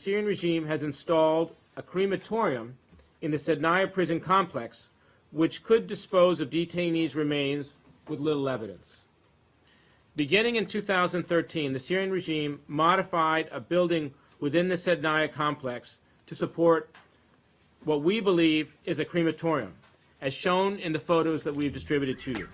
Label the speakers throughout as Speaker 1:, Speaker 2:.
Speaker 1: Syrian regime has installed a crematorium in the Saydnaya Prison complex, which could dispose of detainees' remains with little evidence. Beginning in 2013, the Syrian regime modified a building within the Saydnaya complex to support what we believe is a crematorium, as shown in the photos that we've distributed to you.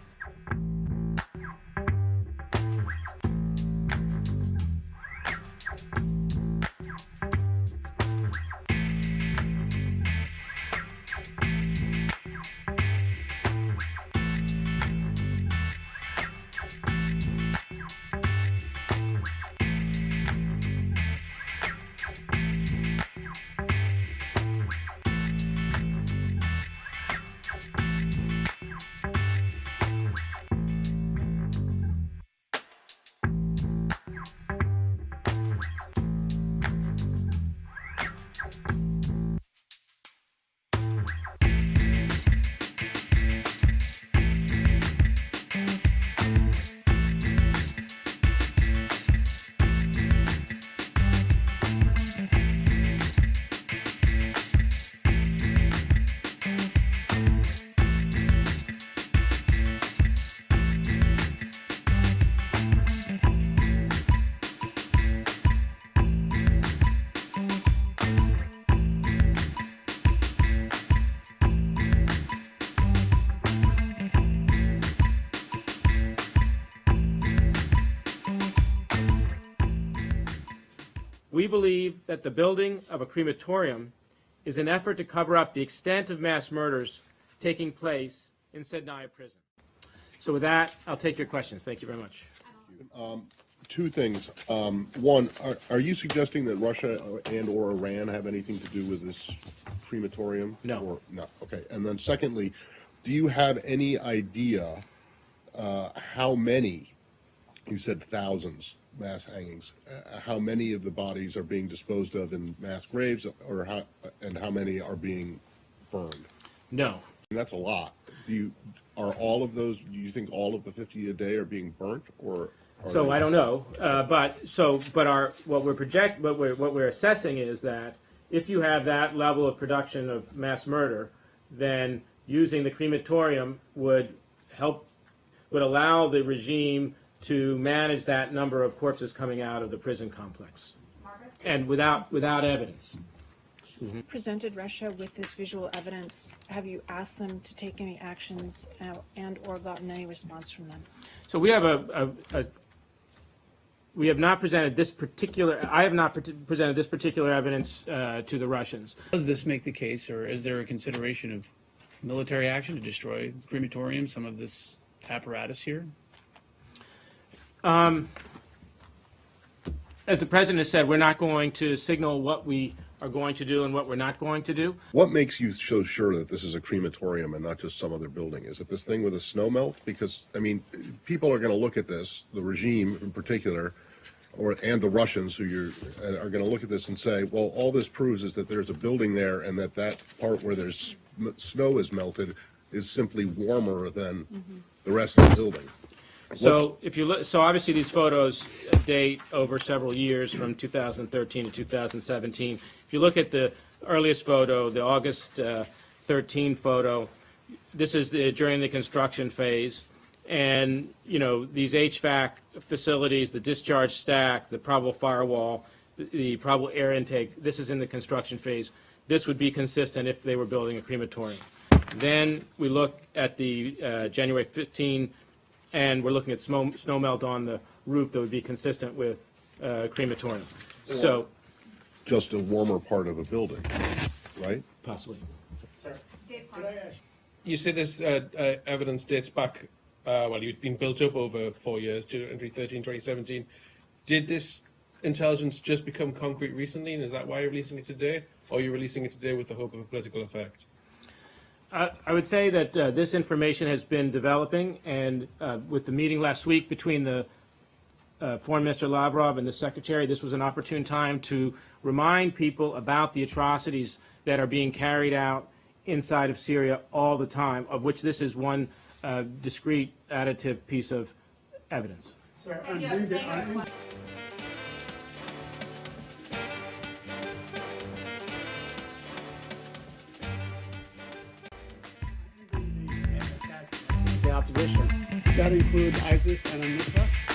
Speaker 1: We believe that the building of a crematorium is an effort to cover up the extent of mass murders taking place in Saydnaya Prison. So with that, I'll take your questions. Thank you very much.
Speaker 2: Two things. One, are you suggesting that Russia and or Iran have anything to do with this crematorium?
Speaker 1: No.
Speaker 2: Or, no. Okay. And then secondly, do you have any idea how many, you said thousands, mass hangings, how many of the bodies are being disposed of in mass graves, or how many are being burned?
Speaker 1: No.
Speaker 2: And that's a lot. Are all of those, do you think all of the 50 a day are being burnt, or?
Speaker 1: So I don't know, what we're assessing is that if you have that level of production of mass murder, then using the crematorium would allow the regime to manage that number of corpses coming out of the prison complex, and without evidence.
Speaker 3: Mm-hmm. Presented Russia with this visual evidence. Have you asked them to take any actions and or gotten any response from them?
Speaker 1: So we have we have not presented this particular. I have not presented this particular evidence to the Russians.
Speaker 4: Does this make the case, or is there a consideration of military action to destroy the crematorium, some of this apparatus here?
Speaker 1: As the President has said, we're not going to signal what we are going to do and what we're not going to do.
Speaker 2: What makes you so sure that this is a crematorium and not just some other building? Is it this thing with a snow melt? Because, I mean, people are going to look at this, the regime in particular, and the Russians are going to look at this and say, well, all this proves is that there's a building there, and that part where there's snow is melted is simply warmer than the rest of the building.
Speaker 1: So if you look, so obviously these photos date over several years, from 2013 to 2017. If you look at the earliest photo, the August 13 photo, this is during the construction phase, and these HVAC facilities, the discharge stack, the probable firewall, the probable air intake. This is in the construction phase. This would be consistent if they were building a crematorium. Then we look at the January 15. And we're looking at snow melt on the roof that would be consistent with crematorium. So,
Speaker 2: just a warmer part of a building, right?
Speaker 1: Possibly.
Speaker 5: Sir, you say this evidence dates back, well, you've been built up over 4 years, 2013, 2017. Did this intelligence just become concrete recently, and is that why you're releasing it today? Or are you releasing it today with the hope of a political effect?
Speaker 1: I would say that this information has been developing, and with the meeting last week between the Foreign Minister Lavrov and the Secretary, this was an opportune time to remind people about the atrocities that are being carried out inside of Syria all the time, of which this is one discrete additive piece of evidence.
Speaker 6: Sir, opposition. Does that include ISIS and UNRWA?